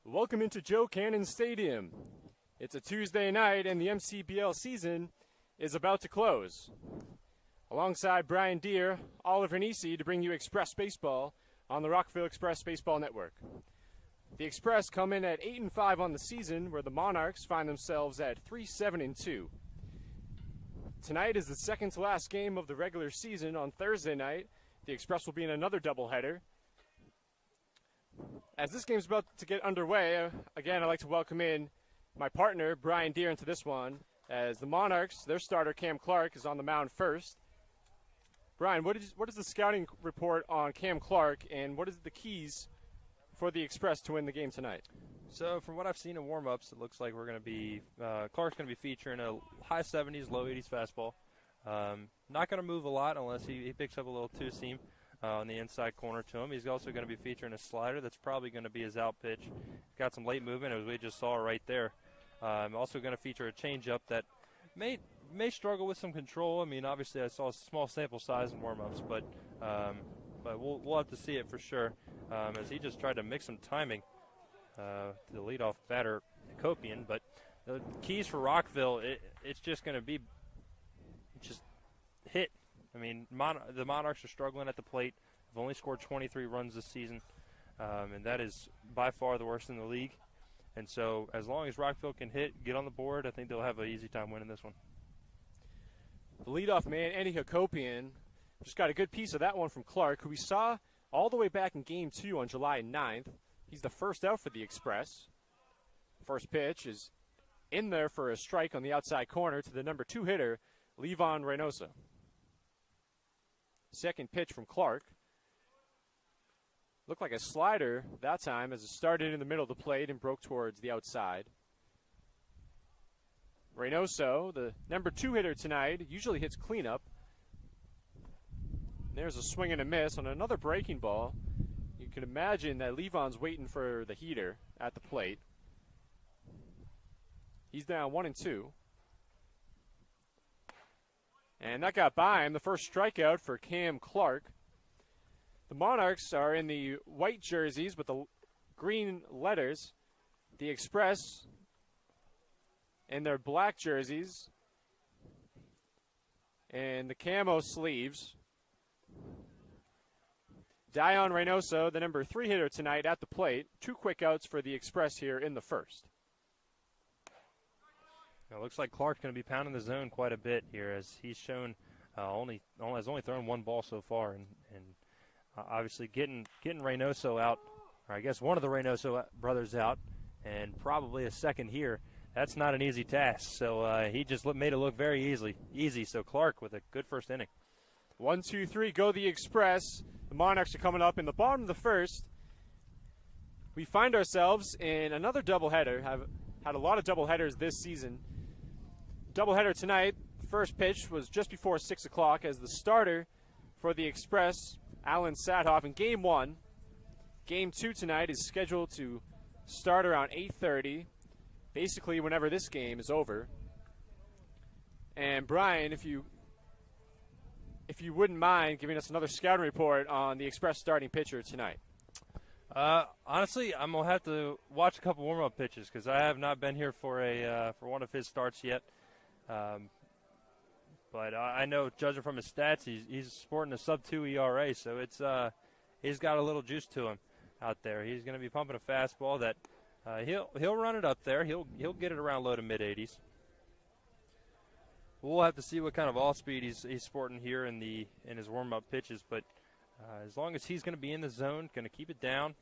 Welcome into Joe Cannon Stadium. It's a Tuesday night and the MCBL season is about to close. Alongside Brian Deere, Oliver Nisi to bring you Express Baseball on the Rockville Express Baseball Network. The Express come in at 8-5 on the season, where the Monarchs find themselves at 3-7-2. Tonight is the second to last game of the regular season. On Thursday night, the Express will be in another doubleheader. As this game's about to get underway, again, I'd like to welcome in my partner, Brian Deere, into this one, as the Monarchs, their starter, Cam Clark, is on the mound first. Brian, what is the scouting report on Cam Clark, and what is the keys for the Express to win the game tonight? So from what I've seen in warm-ups, it looks like we're going to be Clark's going to be featuring a high 70s, low 80s fastball. Not going to move a lot unless he picks up a little two-seam on the inside corner to him. He's also going to be featuring a slider that's probably going to be his out pitch. Got some late movement, as we just saw right there. Also going to feature a changeup that may struggle with some control. I mean, obviously I saw a small sample size in warm-ups, but we'll have to see it for sure, as he just tried to mix some timing to the leadoff batter, Copian. But the keys for Rockville, it's just going to be just hit. I mean, the Monarchs are struggling at the plate. They've only scored 23 runs this season, and that is by far the worst in the league. And so as long as Rockville can get on the board, I think they'll have an easy time winning this one. The leadoff man, Andy Hakopian, just got a good piece of that one from Clark, who we saw all the way back in Game 2 on July 9th. He's the first out for the Express. First pitch is in there for a strike on the outside corner to the number 2 hitter, Levon Reynoso. Second pitch from Clark. Looked like a slider that time as it started in the middle of the plate and broke towards the outside. Reynoso, the number 2 hitter tonight, usually hits cleanup. There's a swing and a miss on another breaking ball. You can imagine that Levon's waiting for the heater at the plate. He's down 1-2. And that got by him, the first strikeout for Cam Clark. The Monarchs are in the white jerseys with the green letters. The Express in their black jerseys and the camo sleeves. Dion Reynoso, the number 3 hitter tonight at the plate. 2 quick outs for the Express here in the first. It looks like Clark's going to be pounding the zone quite a bit here, as he's shown has only thrown 1 ball so far, and obviously getting Reynoso out, or I guess one of the Reynoso brothers out, and probably a second here. That's not an easy task. So he just made it look very easy. So Clark with a good first inning. 1-2-3, go the Express. The Monarchs are coming up in the bottom of the first. We find ourselves in another doubleheader. Have had a lot of doubleheaders this season. Doubleheader tonight. The first pitch was just before 6 o'clock as the starter for the Express, Alan Sadhoff, in Game 1. Game 2 tonight is scheduled to start around 8:30, basically whenever this game is over. And Brian, if you wouldn't mind giving us another scouting report on the Express starting pitcher tonight. Honestly, I'm going to have to watch a couple warm-up pitches because I have not been here for one of his starts yet. But I know, judging from his stats, he's sporting a sub-2 ERA, so he's got a little juice to him out there. He's going to be pumping a fastball that he'll run it up there. He'll get it around low to mid-80s. We'll have to see what kind of off speed he's sporting here in his warm-up pitches, but as long as he's going to be in the zone, going to keep it down.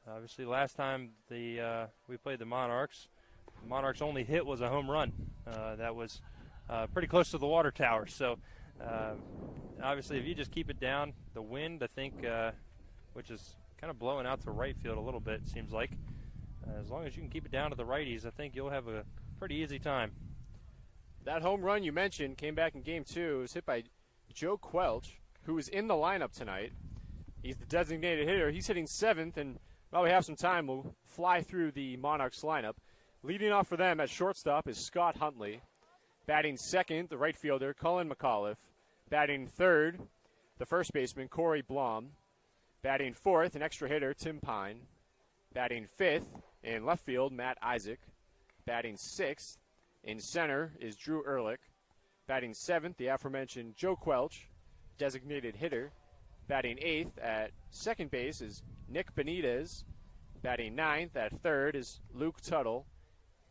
Obviously, last time we played the Monarchs only hit was a home run. That was pretty close to the water tower. So, obviously, if you just keep it down, the wind, I think, which is kind of blowing out to right field a little bit, it seems like. As long as you can keep it down to the righties, I think you'll have a pretty easy time. That home run you mentioned came back in Game 2. It was hit by Joe Quelch, who is in the lineup tonight. He's the designated hitter. He's hitting 7th, and while we have some time, we'll fly through the Monarchs lineup. Leading off for them at shortstop is Scott Huntley. Batting second, the right fielder, Cullen McAuliffe. Batting third, the first baseman, Corey Blom. Batting fourth, an extra hitter, Tim Pine. Batting fifth in left field, Matt Isaac. Batting sixth in center is Drew Ehrlich. Batting seventh, the aforementioned Joe Quelch, designated hitter. Batting eighth at second base is Nick Benitez. Batting ninth at third is Luke Tuttle.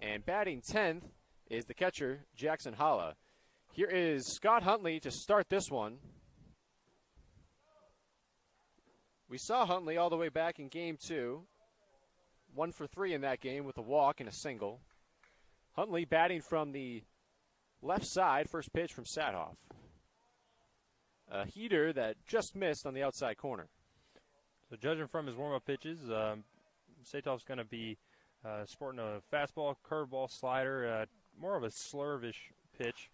And batting 10th is the catcher, Jackson Holla. Here is Scott Huntley to start this one. We saw Huntley all the way back in game 2. 1 for 3 in that game with a walk and a single. Huntley batting from the left side, first pitch from Sadhoff. A heater that just missed on the outside corner. So judging from his warm-up pitches, Sadhoff's going to be sporting a fastball, curveball, slider, more of a slurvish pitch,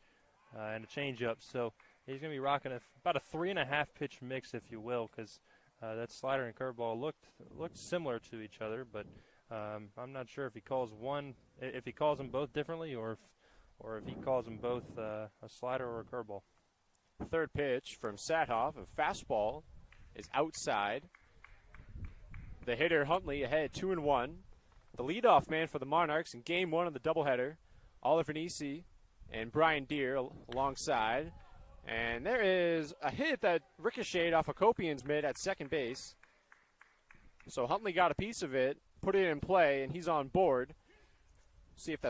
and a changeup. So he's going to be rocking about a 3.5 pitch mix, if you will, because that slider and curveball looked similar to each other, but I'm not sure if he calls them both differently, or if he calls them both a slider or a curveball. Third pitch from Sadhoff, a fastball is outside. The hitter Huntley ahead 2-1. The leadoff man for the Monarchs in game 1 of the doubleheader, Oliver Nisi and Brian Deere alongside. And there is a hit that ricocheted off of Kopian's mitt at second base. So Huntley got a piece of it, put it in play, and he's on board. See if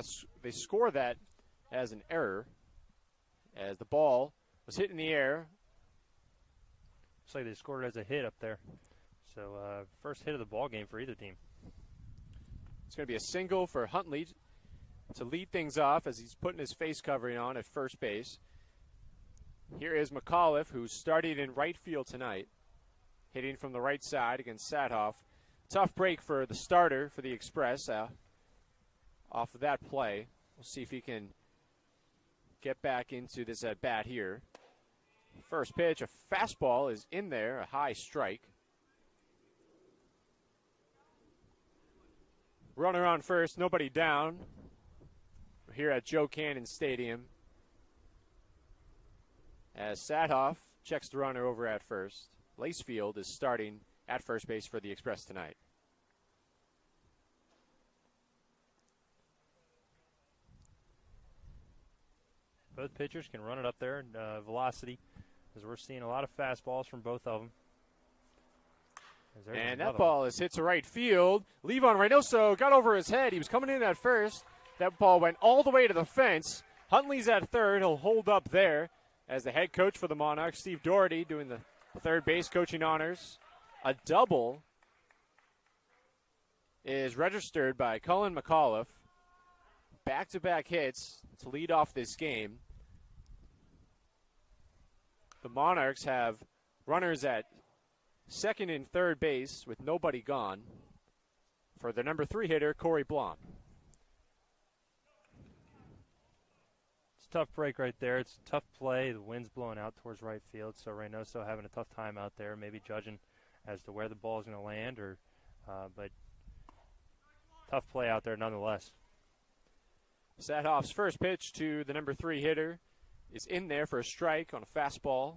they score that as an error, as the ball was hit in the air. Looks like they scored it as a hit up there. So first hit of the ball game for either team. It's going to be a single for Huntley to lead things off as he's putting his face covering on at first base. Here is McAuliffe, who started in right field tonight, hitting from the right side against Sadhoff. Tough break for the starter for the Express off of that play. We'll see if he can get back into this at bat here. First pitch, a fastball is in there, a high strike. Runner on first, nobody down. We're here at Joe Cannon Stadium as Sadhoff checks the runner over at first. Lacefield is starting at first base for the Express tonight. Both pitchers can run it up there in velocity, as we're seeing a lot of fastballs from both of them. And that ball is hit to right field. Levon Reynoso got over his head. He was coming in at first. That ball went all the way to the fence. Huntley's at third. He'll hold up there as the head coach for the Monarchs, Steve Doherty, doing the third base coaching honors. A double is registered by Cullen McAuliffe. Back-to-back hits to lead off this game. The Monarchs have runners at second and third base with nobody gone for their number 3 hitter, Corey Blom. It's a tough break right there. It's a tough play. The wind's blowing out towards right field, so Reynoso having a tough time out there, maybe judging as to where the ball is going to land, but tough play out there nonetheless. Sadhoff's first pitch to the number 3 hitter is in there for a strike on a fastball.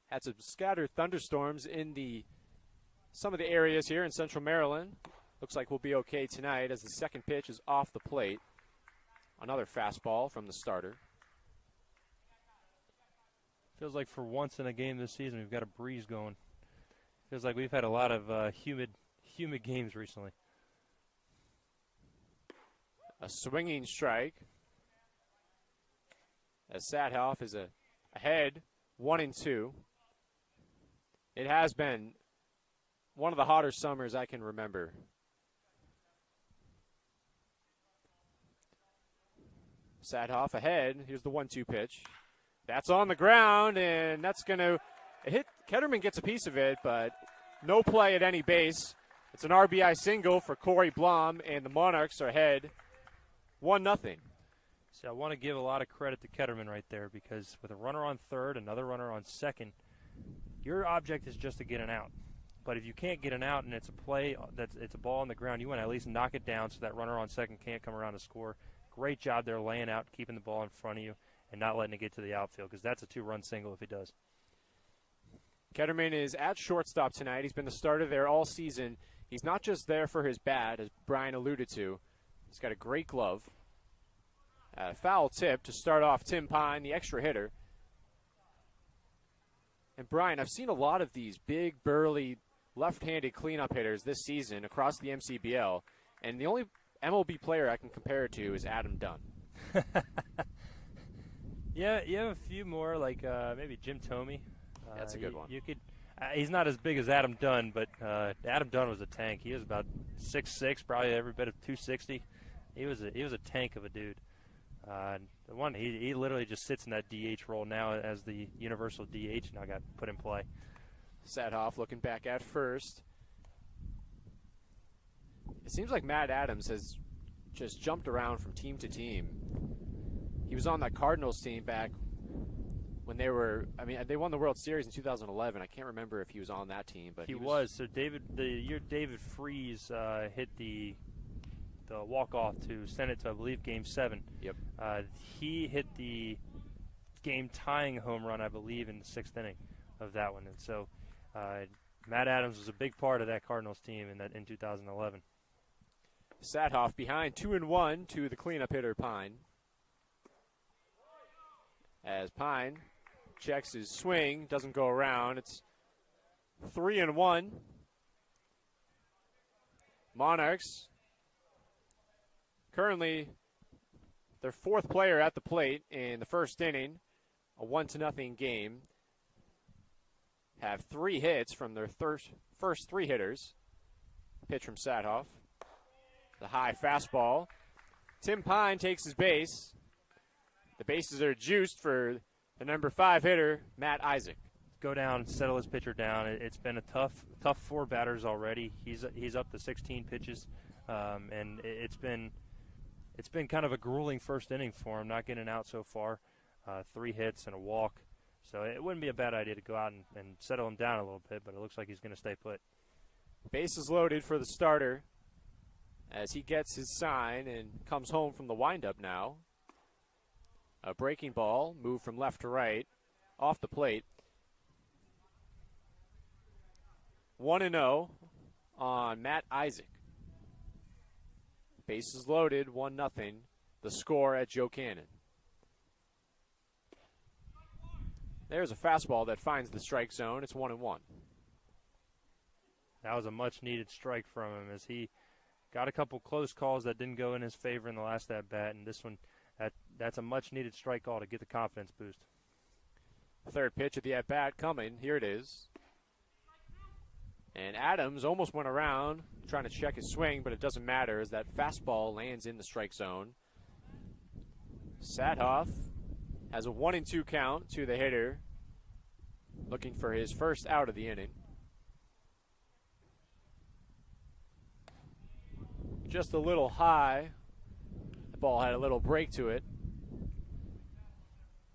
Had some scattered thunderstorms in some of the areas here in Central Maryland. Looks like we'll be okay tonight as the second pitch is off the plate. Another fastball from the starter. Feels like for once in a game this season we've got a breeze going. Feels like we've had a lot of humid games recently. A swinging strike as Sadhoff is ahead 1-2. It has been one of the hotter summers I can remember. Sadhoff ahead. Here's the 1-2 pitch. That's on the ground, and that's going to hit. Ketterman gets a piece of it, but no play at any base. It's an RBI single for Corey Blom, and the Monarchs are ahead 1-0. So I want to give a lot of credit to Ketterman right there, because with a runner on third, another runner on second, your object is just to get an out. But if you can't get an out and it's a play, it's a ball on the ground, you want to at least knock it down so that runner on second can't come around to score. Great job there laying out, keeping the ball in front of you, and not letting it get to the outfield, because that's a 2-run single if he does. Ketterman is at shortstop tonight. He's been the starter there all season. He's not just there for his bat, as Brian alluded to. He's got a great glove. A foul tip to start off Tim Pine, the extra hitter. And Brian, I've seen a lot of these big, burly, left-handed cleanup hitters this season across the MCBL, and the only MLB player I can compare it to is Adam Dunn. Yeah, you have a few more, like maybe Jim Thome. That's a good one. You could. He's not as big as Adam Dunn, but Adam Dunn was a tank. He was about 6'6", probably every bit of 260. He was a tank of a dude. The one he literally just sits in that DH role now as the universal DH. Now got put in play. Sadhoff looking back at first. It seems like Matt Adams has just jumped around from team to team. He was on that Cardinals team back when they won the World Series in 2011. I can't remember if he was on that team, but he was. So the year David Freese hit the walk-off to send it to, I believe, Game 7. Yep. He hit the game-tying home run, I believe, in the 6th inning of that one. And so Matt Adams was a big part of that Cardinals team in 2011. Sadhoff behind 2-1 to the cleanup hitter Pine. As Pine checks his swing, doesn't go around. It's 3-1. Monarchs currently their 4th player at the plate in the first inning, a 1-0 game. Have 3 hits from their first 3 hitters. Pitch from Sadhoff. The high fastball. Tim Pine takes his base. The bases are juiced for the number 5 hitter, Matt Isaac. Go down, settle his pitcher down. It's been a tough 4 batters already. He's up to 16 pitches, and it's been kind of a grueling first inning for him, not getting out so far. 3 hits and a walk. So it wouldn't be a bad idea to go out and settle him down a little bit, but it looks like he's going to stay put. Bases loaded for the starter as he gets his sign and comes home from the windup now. A breaking ball, move from left to right, off the plate. 1-0 on Matt Isaac. Bases loaded, 1-0. The score at Joe Cannon. There's a fastball that finds the strike zone. It's 1-1. That was a much-needed strike from him as he got a couple close calls that didn't go in his favor in the last at-bat, and this one, that's a much-needed strike call to get the confidence boost. Third pitch of the at-bat coming. Here it is. And Adams almost went around trying to check his swing, but it doesn't matter as that fastball lands in the strike zone. Sadhoff has a 1-2 count to the hitter, looking for his first out of the inning. Just a little high. The ball had a little break to it.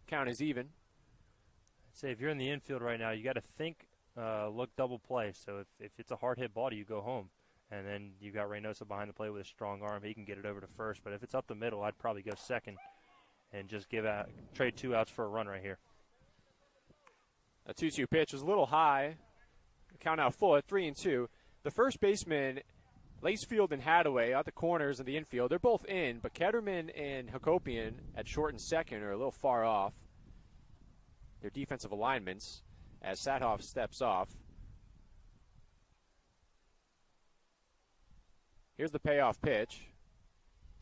Count is even. I'd say if you're in the infield right now, you got to think, look double play. So if it's a hard hit ball, you go home. And then you got Reynoso behind the plate with a strong arm. He can get it over to first. But if it's up the middle, I'd probably go second and just trade 2 outs for a run right here. A 2-2 pitch was a little high. Count out full at 3-2. The first baseman, Lacefield and Hadaway at the corners of the infield, they're both in, but Ketterman and Hakopian at short and second are a little far off their defensive alignments as Sadhoff steps off. Here's the payoff pitch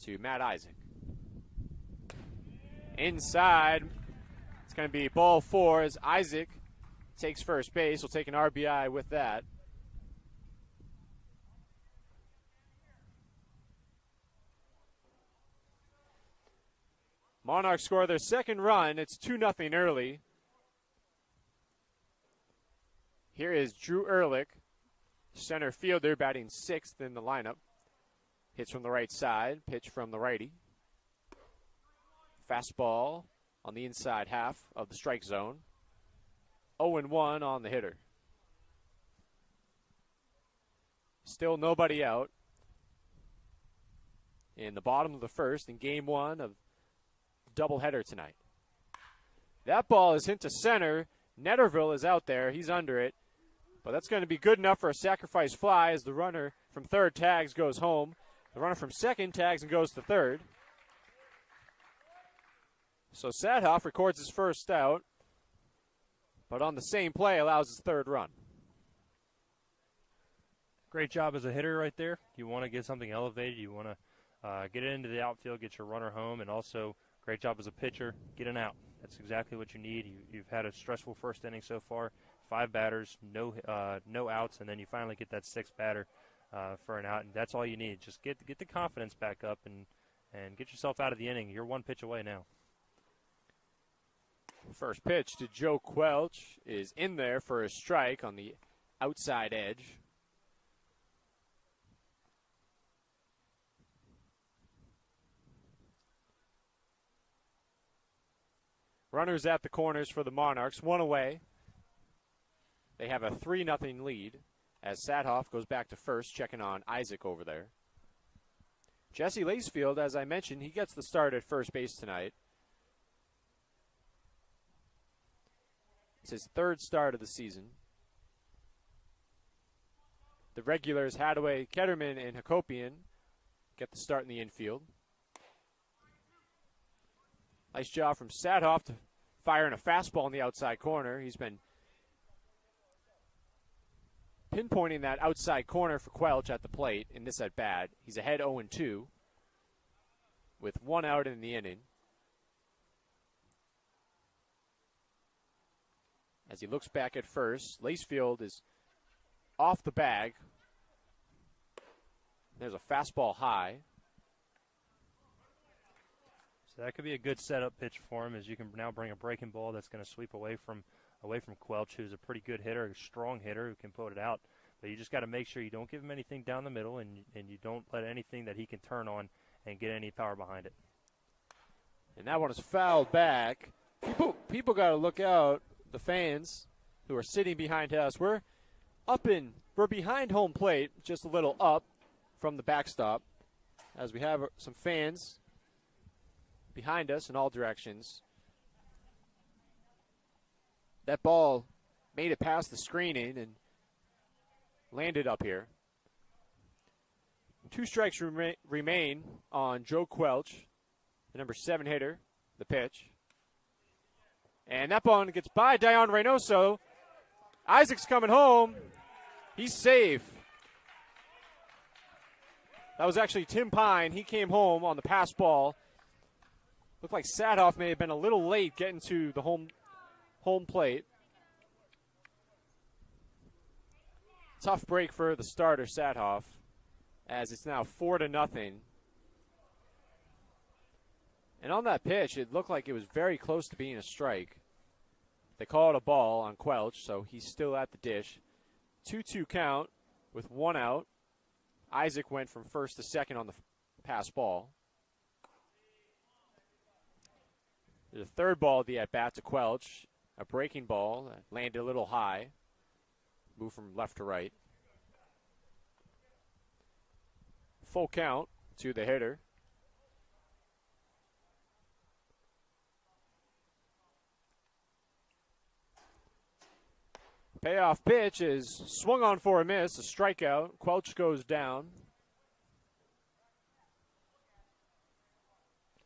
to Matt Isaac. Inside, it's going to be ball 4 as Isaac takes first base. Will take an RBI with that. Monarchs score their second run. It's 2-0 early. Here is Drew Ehrlich, center fielder, batting 6th in the lineup. Hits from the right side, pitch from the righty. Fastball on the inside half of the strike zone. 0-1 on the hitter. Still nobody out in the bottom of the first in game 1 of doubleheader tonight. That ball is hit to center, Netterville is out there. He's under it. But that's going to be good enough for a sacrifice fly as the runner from third tags goes home. The runner from second tags and goes to third. So Sadhoff records his first out, but on the same play allows his third run. Great job as a hitter right there. You want to get something elevated. You want to get it into the outfield, get your runner home, and also great job as a pitcher, get an out. That's exactly what you need. You've had a stressful first inning so far. 5 batters, no outs, and then you finally get that 6th batter for an out, and that's all you need. Just get the confidence back up and get yourself out of the inning. You're 1 pitch away now. First pitch to Joe Quelch is in there for a strike on the outside edge. Runners at the corners for the Monarchs, 1 away. They have a 3-0 lead as Sadhoff goes back to first, checking on Isaac over there. Jesse Lacefield, as I mentioned, he gets the start at first base tonight. It's his 3rd start of the season. The regulars, Hadaway, Ketterman, and Hakopian get the start in the infield. Nice job from Sadhoff to fire in a fastball in the outside corner. He's been pinpointing that outside corner for Quelch at the plate in this at-bat. He's ahead 0-2 with 1 out in the inning. As he looks back at first, Lacefield is off the bag. There's a fastball high. So that could be a good setup pitch for him, as you can now bring a breaking ball that's going to sweep away from Quelch, who's a pretty good hitter, a strong hitter who can put it out. But you just got to make sure you don't give him anything down the middle, and you don't let anything that he can turn on and get any power behind it. And that one is fouled back. People got to look out. The fans who are sitting behind us, we're behind home plate, just a little up from the backstop, as we have some fans behind us in all directions. That ball made it past the screening and landed up here. 2 strikes remain on Joe Quelch, the number 7 hitter, the pitch. And that ball gets by Dion Reynoso. Isaac's coming home. He's safe. That was actually Tim Pine. He came home on the pass ball. Looked like Sadhoff may have been a little late getting to the home plate. Tough break for the starter, Sadhoff, as it's now 4-0. And on that pitch, it looked like it was very close to being a strike. They call it a ball on Quelch, so he's still at the dish. 2-2 count with 1 out. Isaac went from first to second on the pass ball. There's a 3rd ball at the at-bat to Quelch. A breaking ball that landed a little high. Moved from left to right. Full count to the hitter. Payoff pitch is swung on for a miss, a strikeout. Quelch goes down.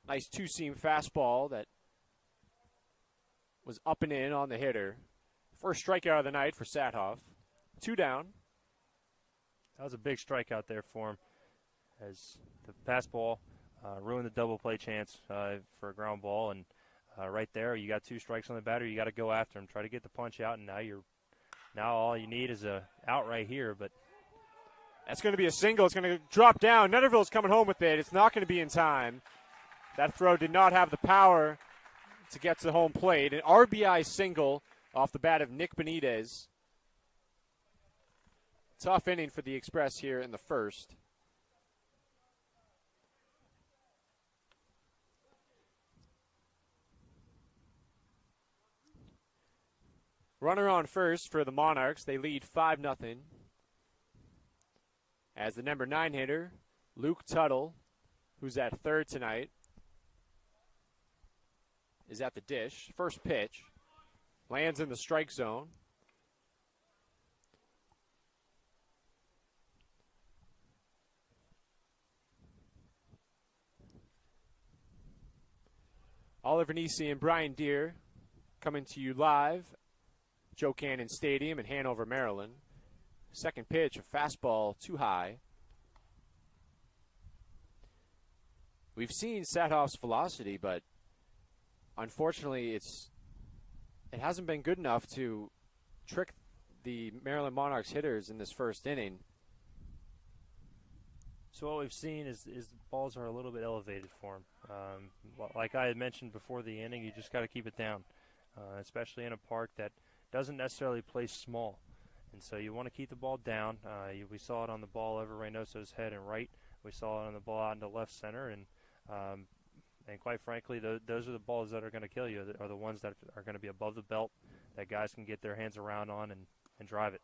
Nice 2-seam fastball that was up and in on the hitter. First strikeout of the night for Sadhoff. 2 down. That was a big strikeout there for him, as the fastball ruined the double play chance for a ground ball. And right there, you got 2 strikes on the batter. You got to go after him, try to get the punch out, and now all you need is a out right here. But that's going to be a single. It's going to drop down. Netterville's coming home with it. It's not going to be in time. That throw did not have the power to get to the home plate. An RBI single off the bat of Nick Benitez. Tough inning for the Express here in the first. Runner on first for the Monarchs. They lead 5-0. As the number 9 hitter, Luke Tuttle, who's at third tonight, is at the dish. First pitch. Lands in the strike zone. Oliver Nisi and Brian Deere coming to you live. Joe Cannon Stadium in Hanover, Maryland. Second pitch, a fastball too high. We've seen Sathoff's velocity, but unfortunately it hasn't been good enough to trick the Maryland Monarchs hitters in this first inning. So what we've seen is the balls are a little bit elevated for him. Like I had mentioned before the inning, you just got to keep it down, especially in a park that doesn't necessarily play small. And so you want to keep the ball down. We saw it on the ball over Reynoso's head and right. We saw it on the ball out into left center. And quite frankly, those are the balls that are going to kill you, are the ones that are going to be above the belt that guys can get their hands around on and drive it.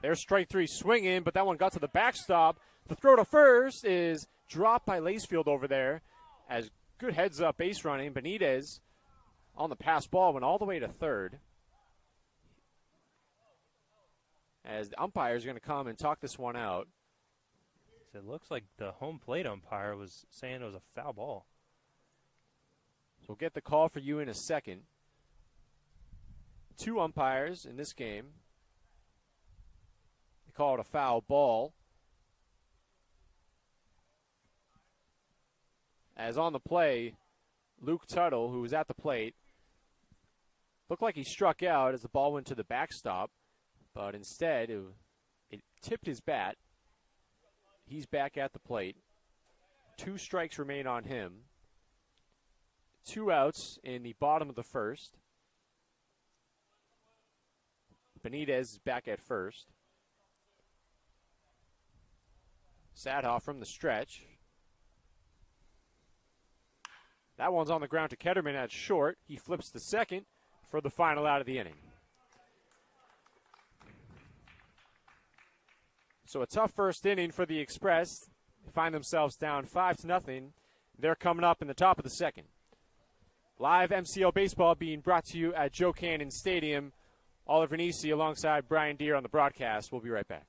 There's strike three swinging, but that one got to the backstop. The throw to first is dropped by Lacefield over there as good heads-up base running. Benitez on the pass ball went all the way to third. As the umpire is going to come and talk this one out. It looks like the home plate umpire was saying it was a foul ball. So we'll get the call for you in a second. Two umpires in this game. They call it a foul ball. As on the play, Luke Tuttle, who was at the plate, looked like he struck out as the ball went to the backstop. But instead, it tipped his bat. He's back at the plate. 2 strikes remain on him. 2 outs in the bottom of the first. Benitez is back at first. Sathoff from the stretch. That one's on the ground to Ketterman at short. He flips to second for the final out of the inning. So a tough first inning for the Express. They find themselves down 5-0. They're coming up in the top of the second. Live MCL baseball being brought to you at Joe Cannon Stadium. Oliver Nisi alongside Brian Deere on the broadcast. We'll be right back.